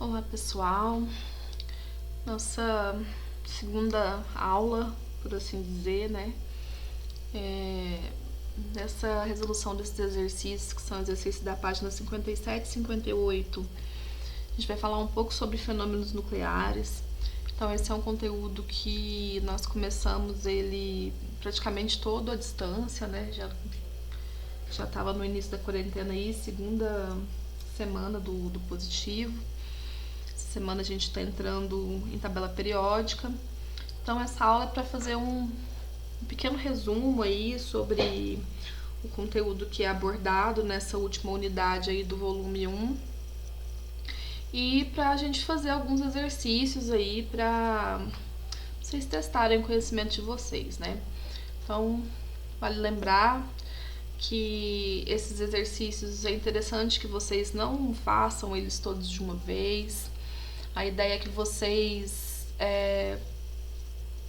Olá pessoal, nossa segunda aula, por assim dizer, né? Dessa resolução desses exercícios, que são exercícios da página 57 e 58. A gente vai falar um pouco sobre fenômenos nucleares. Então esse é um conteúdo que nós começamos ele praticamente todo à distância, né? Já estava no início da quarentena aí, segunda semana do positivo. Essa semana a gente está entrando em tabela periódica. Então essa aula é para fazer um pequeno resumo aí sobre o conteúdo que é abordado nessa última unidade aí do volume 1 e para a gente fazer alguns exercícios aí para vocês testarem o conhecimento de vocês, né? Então vale lembrar que esses exercícios é interessante que vocês não façam eles todos de uma vez. A ideia é que vocês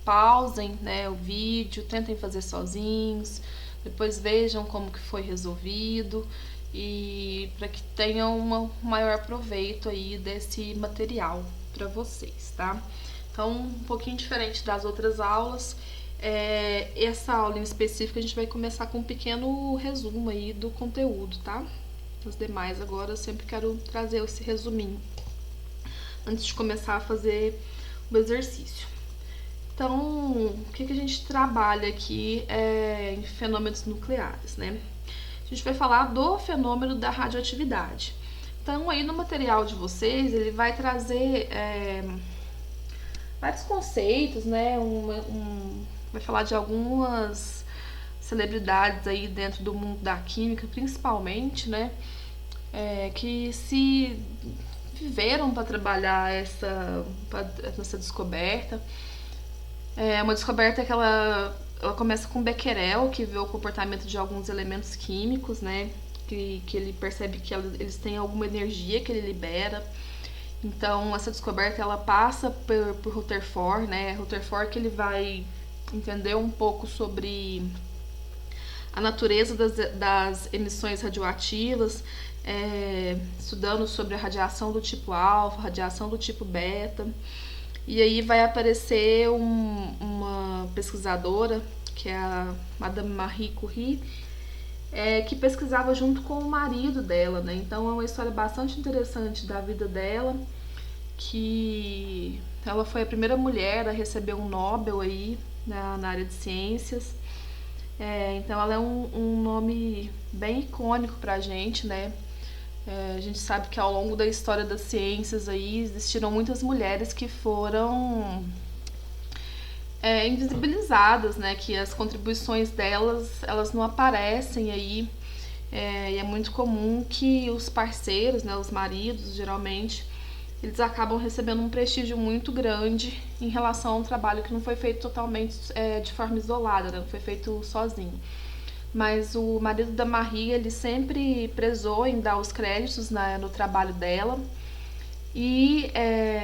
pausem, né, o vídeo, tentem fazer sozinhos, depois vejam como que foi resolvido e para que tenham um maior proveito aí desse material para vocês, tá? Então, um pouquinho diferente das outras aulas, essa aula em específico a gente vai começar com um pequeno resumo aí do conteúdo, tá? Os demais agora eu sempre quero trazer esse resuminho antes de começar a fazer o exercício. Então, o que a gente trabalha aqui em fenômenos nucleares, né? A gente vai falar do fenômeno da radioatividade. Então, aí no material de vocês, ele vai trazer vários conceitos, né? Vai falar de algumas celebridades aí dentro do mundo da química, principalmente, né? Que se viveram para trabalhar essa descoberta. É uma descoberta que ela começa com Becquerel, que vê o comportamento de alguns elementos químicos, né? Que ele percebe que eles têm alguma energia que ele libera. Então, essa descoberta ela passa por Rutherford, né? Rutherford que ele vai entender um pouco sobre a natureza das emissões radioativas, estudando sobre a radiação do tipo alfa, radiação do tipo beta. E aí vai aparecer uma pesquisadora, que é a Madame Marie Curie, que pesquisava junto com o marido dela, né? Então é uma história bastante interessante da vida dela, que ela foi a primeira mulher a receber um Nobel aí na área de ciências. Então ela é um nome bem icônico pra gente, né? A gente sabe que ao longo da história das ciências aí existiram muitas mulheres que foram invisibilizadas, né? Que as contribuições delas elas não aparecem aí. E é muito comum que os parceiros, né, os maridos, geralmente, eles acabam recebendo um prestígio muito grande em relação a um trabalho que não foi feito totalmente de forma isolada, né? Não foi feito sozinho. Mas o marido da Marie, ele sempre prezou em dar os créditos no trabalho dela. E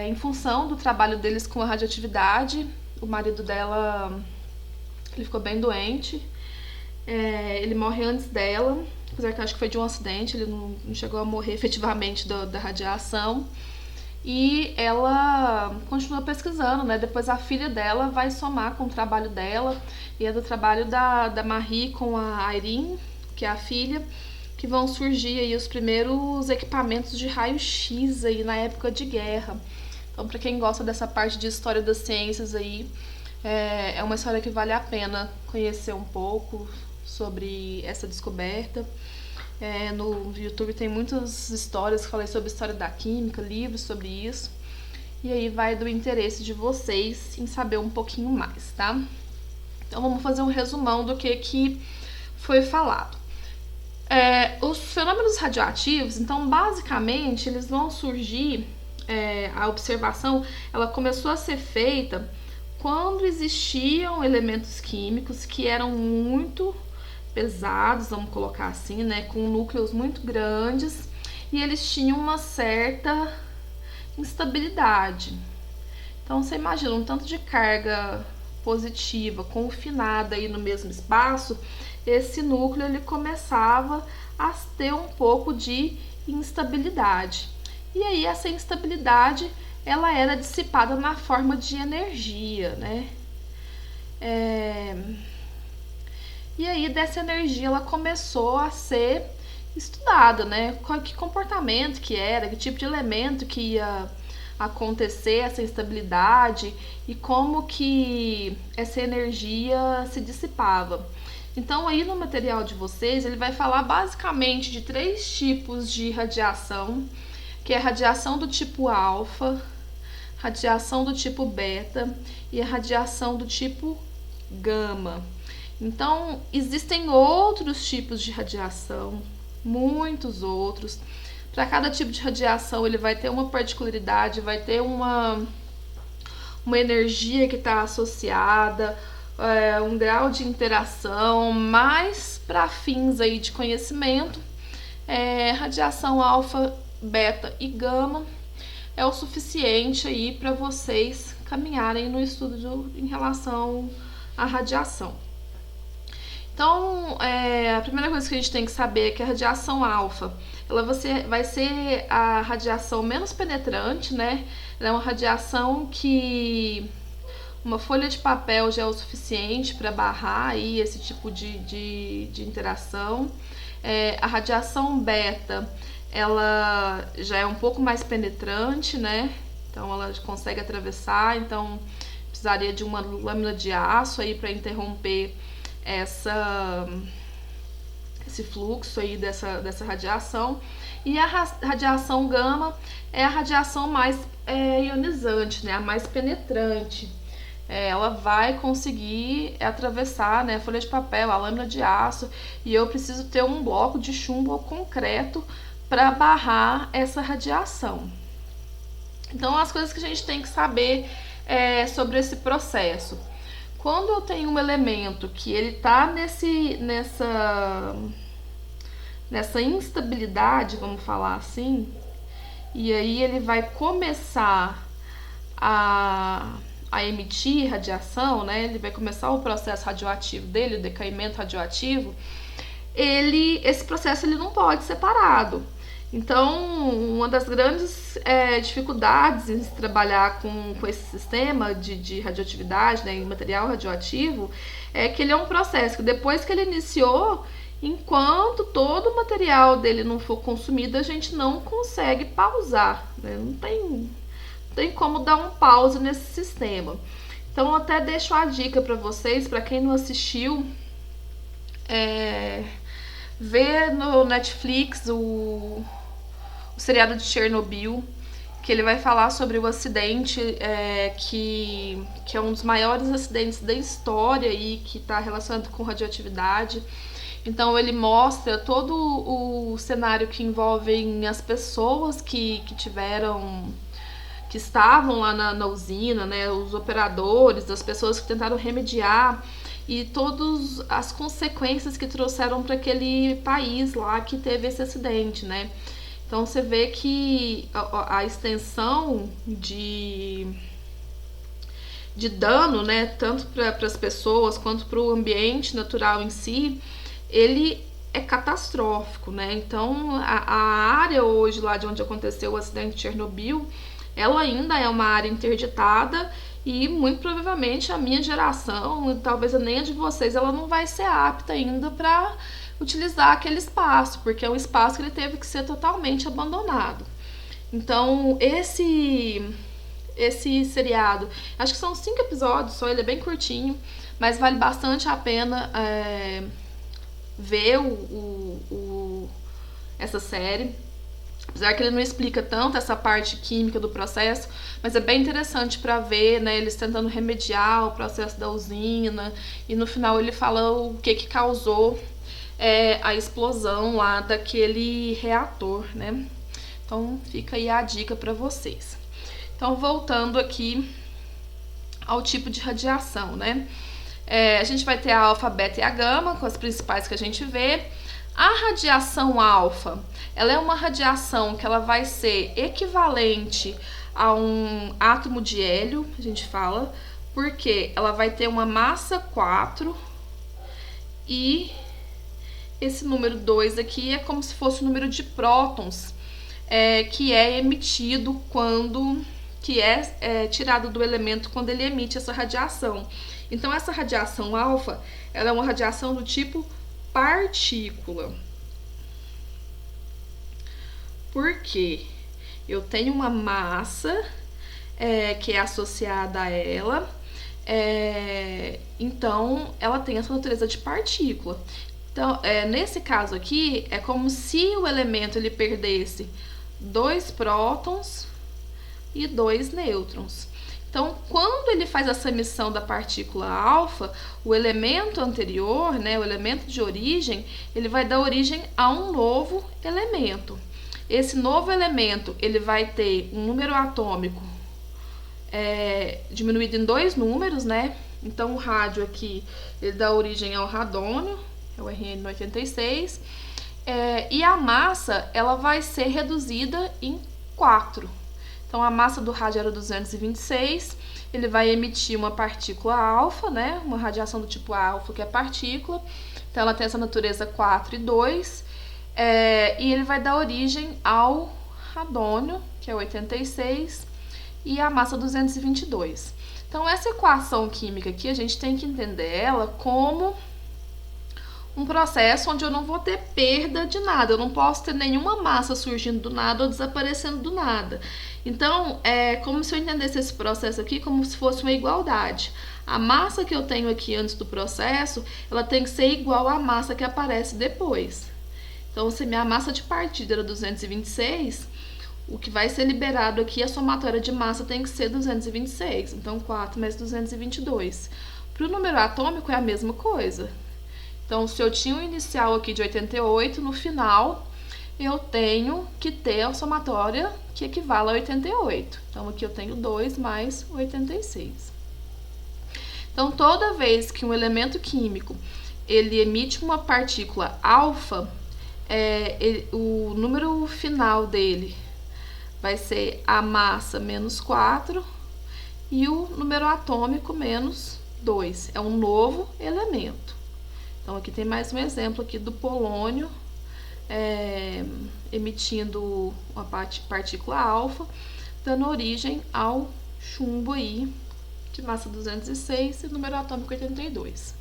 em função do trabalho deles com a radioatividade, o marido dela ele ficou bem doente. Ele morre antes dela, apesar que acho que foi de um acidente, ele não chegou a morrer efetivamente da radiação. E ela continua pesquisando, né? Depois a filha dela vai somar com o trabalho dela, e é do trabalho da Marie com a Irene, que é a filha, que vão surgir aí os primeiros equipamentos de raio-x aí na época de guerra. Então, para quem gosta dessa parte de história das ciências aí, é uma história que vale a pena conhecer um pouco sobre essa descoberta. No YouTube tem muitas histórias que falei sobre história da química, livros sobre isso. E aí vai do interesse de vocês em saber um pouquinho mais, tá? Então vamos fazer um resumão do que foi falado. Os fenômenos radioativos, então basicamente eles vão surgir, a observação ela começou a ser feita quando existiam elementos químicos que eram muito pesados, vamos colocar assim, né, com núcleos muito grandes, e eles tinham uma certa instabilidade. Então você imagina um tanto de carga positiva confinada aí no mesmo espaço, esse núcleo ele começava a ter um pouco de instabilidade. e aí essa instabilidade ela era dissipada na forma de energia, né? E aí dessa energia ela começou a ser estudada, né? Que comportamento que era, que tipo de elemento que ia acontecer essa instabilidade e como que essa energia se dissipava. Então aí no material de vocês ele vai falar basicamente de 3 tipos de radiação, que é a radiação do tipo alfa, radiação do tipo beta e a radiação do tipo gama. Então existem outros tipos de radiação, muitos outros. Para cada tipo de radiação ele vai ter uma particularidade, vai ter uma energia que está associada, um grau de interação, mas para fins aí de conhecimento, radiação alfa, beta e gama é o suficiente aí para vocês caminharem no estudo em relação à radiação. Então, a primeira coisa que a gente tem que saber é que a radiação alfa, ela vai ser a radiação menos penetrante, né? Ela é uma radiação que uma folha de papel já é o suficiente para barrar aí esse tipo de interação. A radiação beta, ela já é um pouco mais penetrante, né? Então ela consegue atravessar, então precisaria de uma lâmina de aço aí para interromper esse fluxo aí dessa radiação. E a radiação gama é a radiação mais ionizante, né? A mais penetrante. Ela vai conseguir atravessar, né, a folha de papel, a lâmina de aço, e eu preciso ter um bloco de chumbo ou concreto para barrar essa radiação. Então, as coisas que a gente tem que saber sobre esse processo. Quando eu tenho um elemento que ele está nessa instabilidade, vamos falar assim, e aí ele vai começar a emitir radiação, né? Ele vai começar o processo radioativo dele, o decaimento radioativo. Esse processo ele não pode ser parado. Então, uma das grandes dificuldades em se trabalhar com esse sistema de radioatividade, né, em material radioativo, é que ele é um processo que depois que ele iniciou, enquanto todo o material dele não for consumido, a gente não consegue pausar, né? Não tem como dar um pause nesse sistema. Então, eu até deixo a dica para vocês, para quem não assistiu, ver no Netflix o seriado de Chernobyl, que ele vai falar sobre o acidente que é um dos maiores acidentes da história e que está relacionado com radioatividade. Então ele mostra todo o cenário que envolve as pessoas que estavam lá na usina, né, os operadores, as pessoas que tentaram remediar e todas as consequências que trouxeram para aquele país lá que teve esse acidente, né? Então você vê que a extensão de dano, né, tanto para as pessoas quanto para o ambiente natural em si, ele é catastrófico, né? Então a área hoje lá de onde aconteceu o acidente de Chernobyl, ela ainda é uma área interditada e muito provavelmente a minha geração, talvez nem a de vocês, ela não vai ser apta ainda para utilizar aquele espaço, porque é um espaço que ele teve que ser totalmente abandonado. Então, esse seriado, acho que são 5 episódios só, ele é bem curtinho, mas vale bastante a pena ver essa série. Apesar que ele não explica tanto essa parte química do processo, mas é bem interessante para ver, né, eles tentando remediar o processo da usina, e no final ele fala o que causou a explosão lá daquele reator, né? Então fica aí a dica para vocês. Então, voltando aqui ao tipo de radiação, né? A gente vai ter a alfa, beta e a gama, com as principais que a gente vê. A radiação alfa, ela é uma radiação que ela vai ser equivalente a um átomo de hélio, a gente fala, porque ela vai ter uma massa 4 e esse número 2 aqui é como se fosse o número de prótons que é emitido quando... que é tirado do elemento quando ele emite essa radiação. Então, essa radiação alfa, ela é uma radiação do tipo partícula. Por quê? Eu tenho uma massa que é associada a ela, então ela tem essa natureza de partícula. Então, nesse caso aqui, é como se o elemento ele perdesse 2 prótons e 2 nêutrons. Então, quando ele faz essa emissão da partícula alfa, o elemento anterior, né, o elemento de origem, ele vai dar origem a um novo elemento. Esse novo elemento, ele vai ter um número atômico diminuído em 2 números, né? Então, o rádio aqui, ele dá origem ao radônio, é o RN86, e a massa, ela vai ser reduzida em 4. Então, a massa do rádio era 226, ele vai emitir uma partícula alfa, né? Uma radiação do tipo alfa, que é partícula. Então, ela tem essa natureza 4 e 2, e ele vai dar origem ao radônio, que é 86, e a massa 222. Então, essa equação química aqui, a gente tem que entender ela como um processo onde eu não vou ter perda de nada, eu não posso ter nenhuma massa surgindo do nada ou desaparecendo do nada. Então, é como se eu entendesse esse processo aqui como se fosse uma igualdade. A massa que eu tenho aqui antes do processo, ela tem que ser igual à massa que aparece depois. Então, se minha massa de partida era 226, o que vai ser liberado aqui, a somatória de massa tem que ser 226. Então, 4 mais 222. Para o número atômico é a mesma coisa. Então, se eu tinha um inicial aqui de 88, no final eu tenho que ter a somatória que equivale a 88. Então, aqui eu tenho 2 mais 86. Então, toda vez que um elemento químico ele emite uma partícula alfa, o número final dele vai ser a massa menos 4 e o número atômico menos 2. É um novo elemento. Então, aqui tem mais um exemplo aqui do polônio emitindo uma partícula alfa, dando origem ao chumbo aí, de massa 206 e número atômico 82.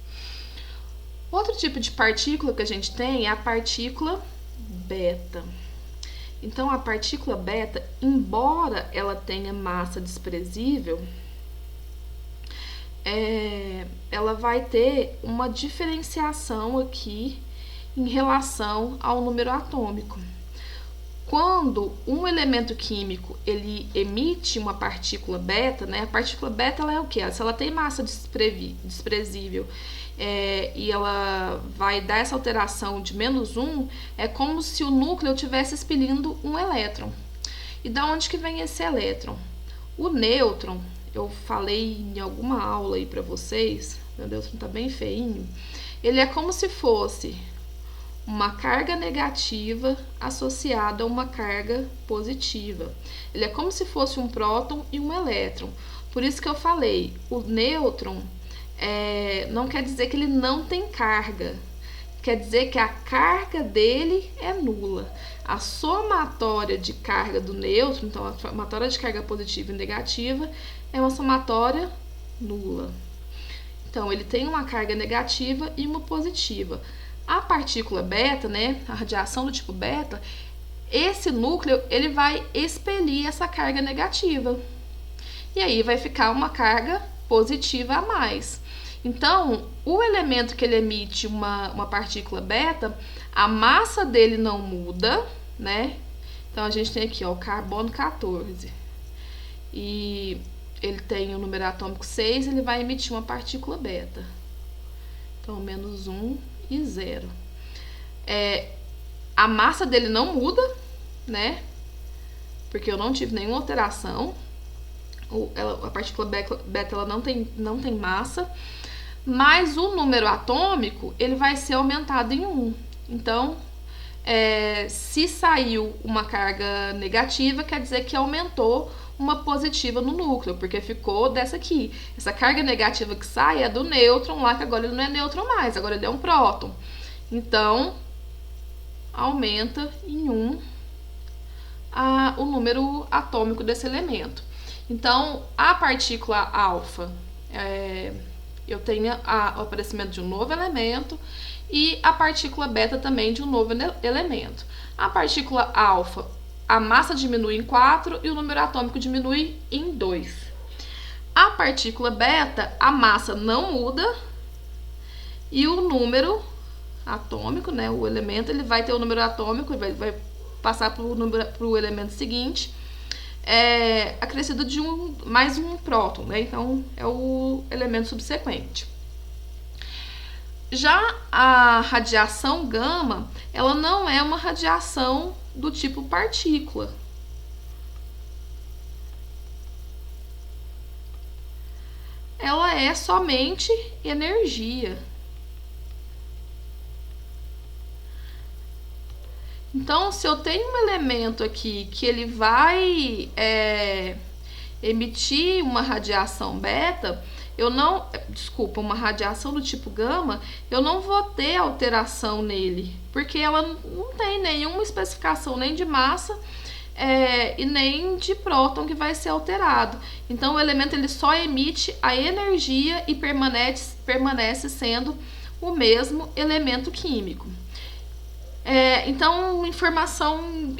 Outro tipo de partícula que a gente tem é a partícula beta. Então, a partícula beta, embora ela tenha massa desprezível, ela vai ter uma diferenciação aqui em relação ao número atômico. Quando um elemento químico ele emite uma partícula beta, né? A partícula beta ela é o quê? Se ela tem massa desprezível e ela vai dar essa alteração de -1, é como se o núcleo estivesse expelindo um elétron. E da onde que vem esse elétron? O nêutron, eu falei em alguma aula aí para vocês, meu nêutron tá bem feinho, ele é como se fosse uma carga negativa associada a uma carga positiva. Ele é como se fosse um próton e um elétron. Por isso que eu falei, o nêutron não quer dizer que ele não tem carga. Quer dizer que a carga dele é nula. A somatória de carga do nêutron, então a somatória de carga positiva e negativa, é uma somatória nula. Então, ele tem uma carga negativa e uma positiva. A partícula beta, né, a radiação do tipo beta, esse núcleo ele vai expelir essa carga negativa. E aí vai ficar uma carga positiva a mais. Então, o elemento que ele emite uma partícula beta, a massa dele não muda, né? Então, a gente tem aqui ó, o carbono 14. E ele tem o número atômico 6, ele vai emitir uma partícula beta. Então, -1 e 0. A massa dele não muda, né? Porque eu não tive nenhuma alteração. A partícula beta ela não tem massa. Mas o número atômico, ele vai ser aumentado em 1. Então, se saiu uma carga negativa, quer dizer que aumentou uma positiva no núcleo, porque ficou dessa aqui. Essa carga negativa que sai é do nêutron lá, que agora ele não é nêutron mais, agora ele é um próton. Então, aumenta em 1 o número atômico desse elemento. Então, a partícula alfa, eu tenho o aparecimento de um novo elemento, e a partícula beta também de um novo elemento. A partícula alfa, a massa diminui em 4 e o número atômico diminui em 2. A partícula beta, a massa não muda e o número atômico, né, o elemento, ele vai ter o número atômico, vai passar para o elemento seguinte, acrescido de mais um próton, né? Então é o elemento subsequente. Já a radiação gama, ela não é uma radiação do tipo partícula. Ela é somente energia. Então, se eu tenho um elemento aqui que ele vai emitir uma radiação beta, uma radiação do tipo gama, eu não vou ter alteração nele, porque ela não tem nenhuma especificação nem de massa e nem de próton que vai ser alterado. Então, o elemento ele só emite a energia e permanece sendo o mesmo elemento químico. Então, informação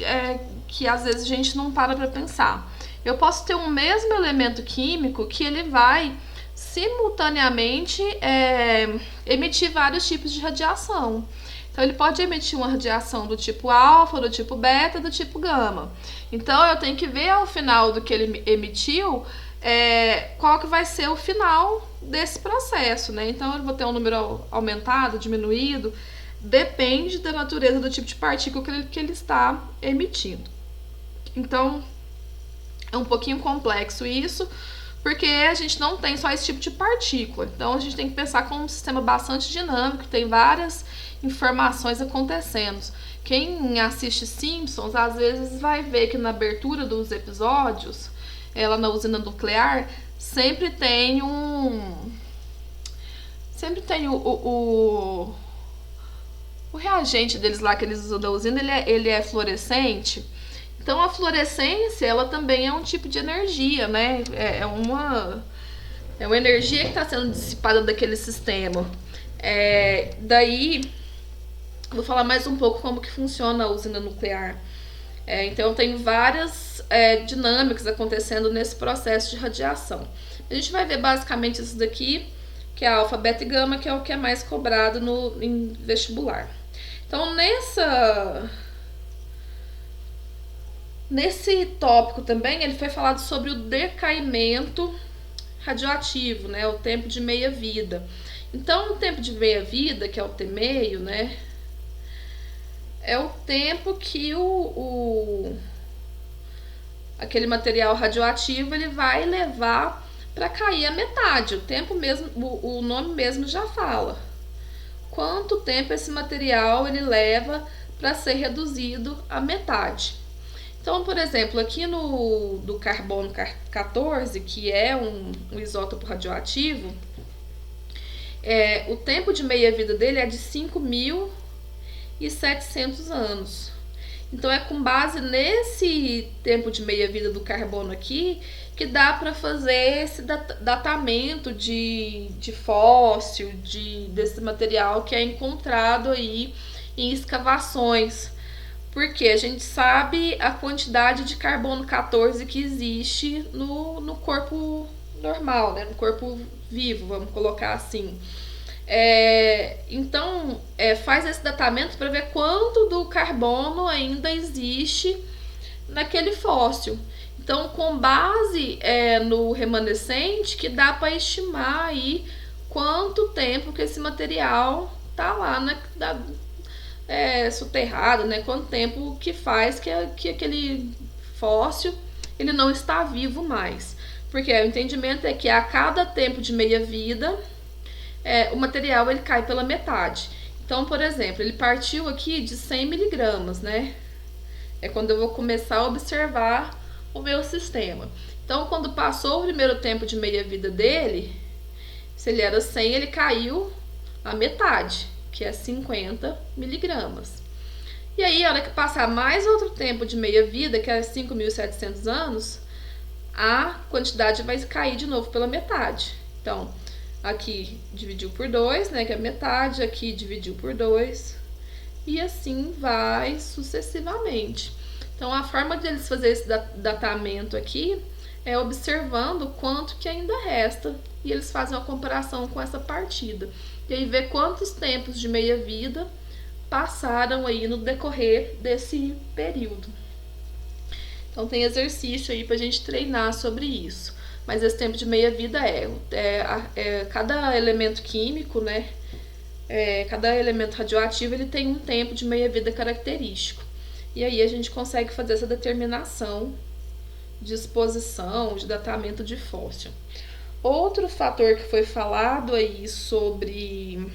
que às vezes a gente não para pensar. Eu posso ter um mesmo elemento químico que ele vai simultaneamente emitir vários tipos de radiação. Então, ele pode emitir uma radiação do tipo alfa, do tipo beta, do tipo gama. Então, eu tenho que ver ao final do que ele emitiu qual que vai ser o final desse processo, né? Então, eu vou ter um número aumentado, diminuído, depende da natureza do tipo de partícula que ele está emitindo. Então, é um pouquinho complexo isso, porque a gente não tem só esse tipo de partícula. Então, a gente tem que pensar como um sistema bastante dinâmico, tem várias informações acontecendo. Quem assiste Simpsons, às vezes vai ver que na abertura dos episódios, ela na usina nuclear, sempre tem o reagente deles lá que eles usam da usina, ele é fluorescente. Então, a fluorescência, ela também é um tipo de energia, né? É uma energia que está sendo dissipada daquele sistema. Daí, vou falar mais um pouco como que funciona a usina nuclear. Então, tem várias dinâmicas acontecendo nesse processo de radiação. A gente vai ver basicamente isso daqui, que é alfa, beta e gama, que é o que é mais cobrado em vestibular. Então, nesse tópico também, ele foi falado sobre o decaimento radioativo, né? O tempo de meia-vida. Então, o tempo de meia-vida, que é o T-meio, né? É o tempo que aquele material radioativo ele vai levar para cair a metade. O tempo mesmo, o nome mesmo já fala. Quanto tempo esse material ele leva para ser reduzido à metade. Então, por exemplo, aqui do carbono 14, que é um isótopo radioativo, o tempo de meia-vida dele é de 5.700 anos. Então, é com base nesse tempo de meia-vida do carbono aqui que dá para fazer esse datamento de fóssil, desse material que é encontrado aí em escavações. Porque a gente sabe a quantidade de carbono 14 que existe no corpo normal, né? No corpo vivo, vamos colocar assim. Então, faz esse datamento para ver quanto do carbono ainda existe naquele fóssil. Então, com base no remanescente, que dá para estimar aí quanto tempo que esse material tá lá soterrado, né? Quanto tempo que faz que aquele fóssil ele não está vivo mais. Porque o entendimento é que a cada tempo de meia-vida, o material ele cai pela metade. Então, por exemplo, ele partiu aqui de 100 miligramas, né? É quando eu vou começar a observar o meu sistema. Então, quando passou o primeiro tempo de meia-vida dele, se ele era 100, ele caiu a metade, que é 50 miligramas. E aí, a hora que passar mais outro tempo de meia-vida, que é 5.700 anos, a quantidade vai cair de novo pela metade. Então, aqui dividiu por 2, né, que é metade, aqui dividiu por 2, e assim vai sucessivamente. Então, a forma de eles fazerem esse datamento aqui é observando quanto que ainda resta, e eles fazem uma comparação com essa partida. E aí vê quantos tempos de meia-vida passaram aí no decorrer desse período. Então tem exercício aí pra gente treinar sobre isso. Mas esse tempo de meia-vida cada elemento químico, né? Cada elemento radioativo ele tem um tempo de meia-vida característico. E aí a gente consegue fazer essa determinação de exposição, de datamento de fóssil. Outro fator que foi falado aí sobre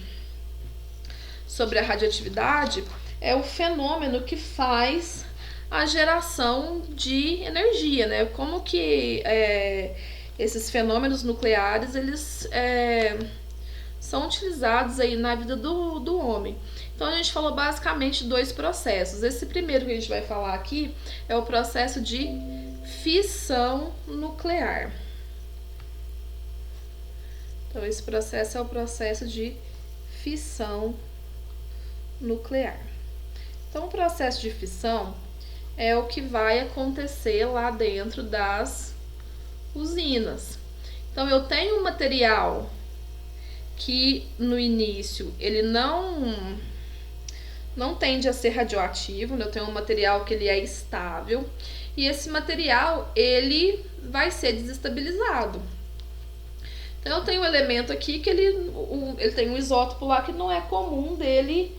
a radioatividade é o fenômeno que faz a geração de energia, né? Como que esses fenômenos nucleares eles são utilizados aí na vida do homem. Então a gente falou basicamente 2 processos. Esse primeiro que a gente vai falar aqui é o processo de fissão nuclear. Então esse processo é o processo de fissão nuclear. Então o processo de fissão é o que vai acontecer lá dentro das usinas. Então eu tenho um material que no início ele não tende a ser radioativo, né? Eu tenho um material que ele é estável e esse material ele vai ser desestabilizado. Então eu tenho um elemento aqui que ele tem um isótopo lá que não é comum dele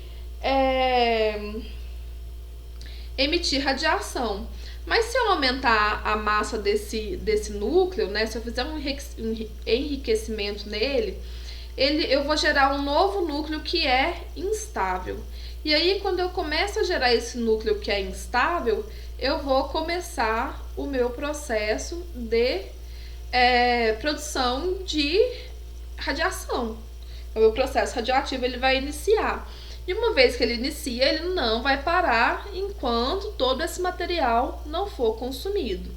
emitir radiação. Mas se eu aumentar a massa desse núcleo, né, se eu fizer um enriquecimento nele, eu vou gerar um novo núcleo que é instável. E aí, quando eu começo a gerar esse núcleo que é instável, eu vou começar o meu processo de produção de radiação. O meu processo radioativo ele vai iniciar. E uma vez que ele inicia, ele não vai parar enquanto todo esse material não for consumido.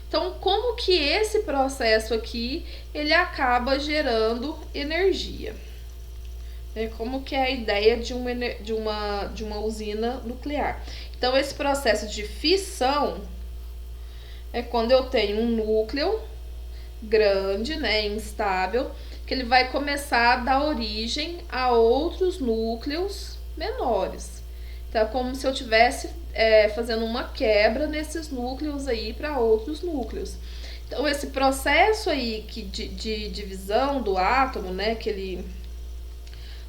Então, como que esse processo aqui, ele acaba gerando energia? Como que é a ideia de uma usina nuclear? Então, esse processo de fissão é quando eu tenho um núcleo grande, né, instável, que ele vai começar a dar origem a outros núcleos menores. Então, é como se eu estivesse fazendo uma quebra nesses núcleos aí para outros núcleos. Então, esse processo aí de divisão do átomo, né, que ele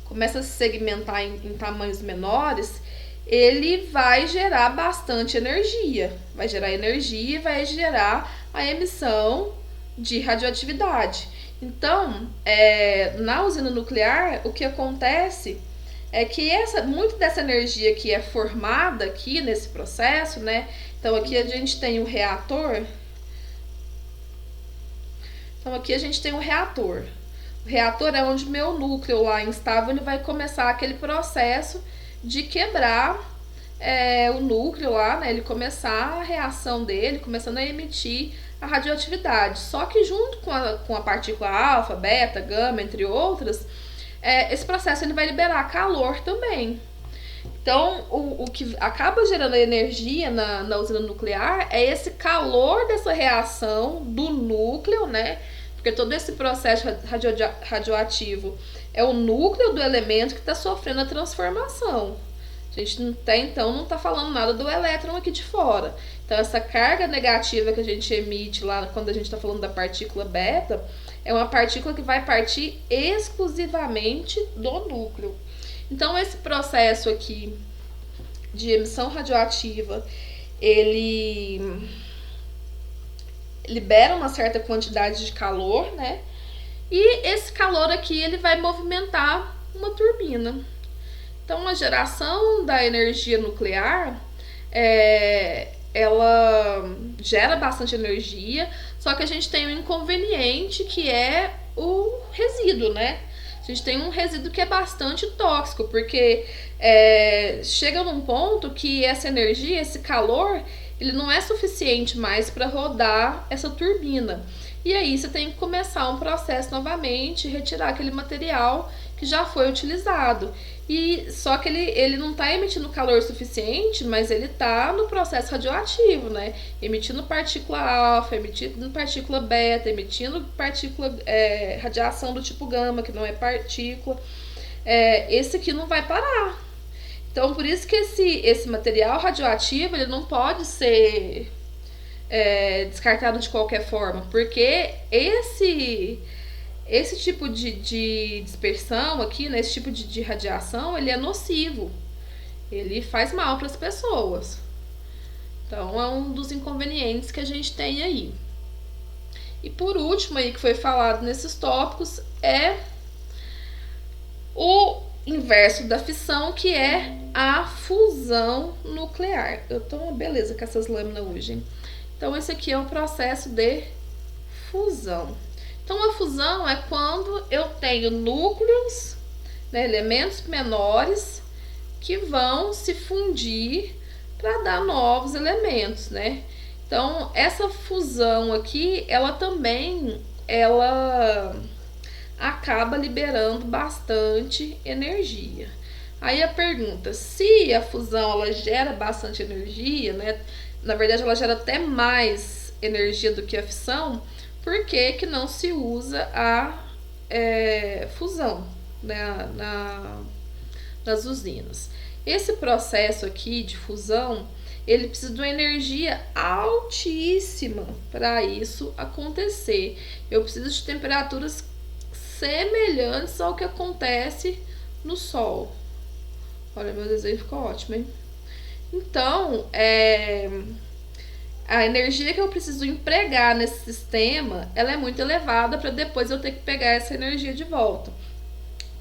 começa a se segmentar em tamanhos menores, ele vai gerar bastante energia. Vai gerar energia e vai gerar a emissão de radioatividade. Então, na usina nuclear, o que acontece é que muito dessa energia que é formada aqui nesse processo, né? Então, aqui a gente tem um reator. Então, aqui a gente tem um reator. O reator é onde meu núcleo lá instável ele vai começar aquele processo de quebrar o núcleo lá, né? Ele começar a reação dele, começando a emitir a radioatividade. Só que junto com a partícula alfa, beta, gama, entre outras, esse processo ele vai liberar calor também. Então, o que acaba gerando energia na usina nuclear é esse calor dessa reação do núcleo, né? Porque todo esse processo radioativo é o núcleo do elemento que está sofrendo a transformação. A gente não está falando nada do elétron aqui de fora. Então, essa carga negativa que a gente emite lá quando a gente está falando da partícula beta é uma partícula que vai partir exclusivamente do núcleo. Então, esse processo aqui de emissão radioativa, ele libera uma certa quantidade de calor, né? E esse calor aqui, ele vai movimentar uma turbina. Então, a geração da energia nuclear, ela gera bastante energia, só que a gente tem um inconveniente que é o resíduo, né? gente tem um resíduo que é bastante tóxico, porque chega num ponto que essa energia, esse calor, ele não é suficiente mais para rodar essa turbina. E aí você tem que começar um processo novamente, retirar aquele material que já foi utilizado. E só que ele não está emitindo calor suficiente, mas ele está no processo radioativo, né? Emitindo partícula alfa, emitindo partícula beta, emitindo partícula radiação do tipo gama, que não é partícula. Esse aqui não vai parar. Então, por isso que esse material radioativo ele não pode ser descartado de qualquer forma, porque esse tipo de dispersão aqui, né, esse tipo de radiação, ele é nocivo. Ele faz mal para as pessoas. Então, é um dos inconvenientes que a gente tem aí. E por último aí que foi falado nesses tópicos é o inverso da fissão, que é a fusão nuclear. Eu tô uma beleza com essas lâminas hoje, hein? Então, esse aqui é o processo de fusão. Então, a fusão é quando eu tenho núcleos, né, elementos menores, que vão se fundir para dar novos elementos, né? Então, essa fusão aqui, ela acaba liberando bastante energia. Aí a pergunta, se a fusão ela gera bastante energia, né? Na verdade, ela gera até mais energia do que a fissão, por que que não se usa a fusão, né, nas usinas? Esse processo aqui de fusão, ele precisa de uma energia altíssima para isso acontecer. Eu preciso de temperaturas semelhantes ao que acontece no Sol. Olha, meu desenho ficou ótimo, hein? Então, a energia que eu preciso empregar nesse sistema, ela é muito elevada para depois eu ter que pegar essa energia de volta.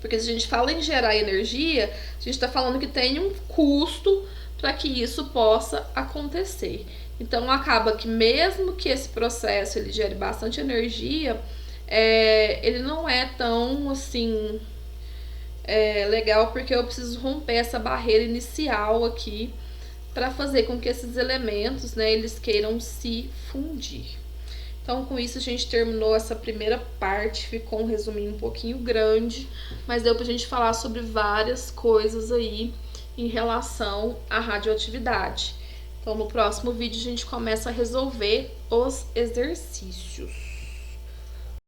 Porque se a gente fala em gerar energia, a gente está falando que tem um custo para que isso possa acontecer. Então, acaba que mesmo que esse processo ele gere bastante energia, ele não é tão assim legal, porque eu preciso romper essa barreira inicial aqui para fazer com que esses elementos, né, eles queiram se fundir. Então, com isso, a gente terminou essa primeira parte, ficou um resuminho um pouquinho grande, mas deu pra gente falar sobre várias coisas aí em relação à radioatividade. Então, no próximo vídeo, a gente começa a resolver os exercícios.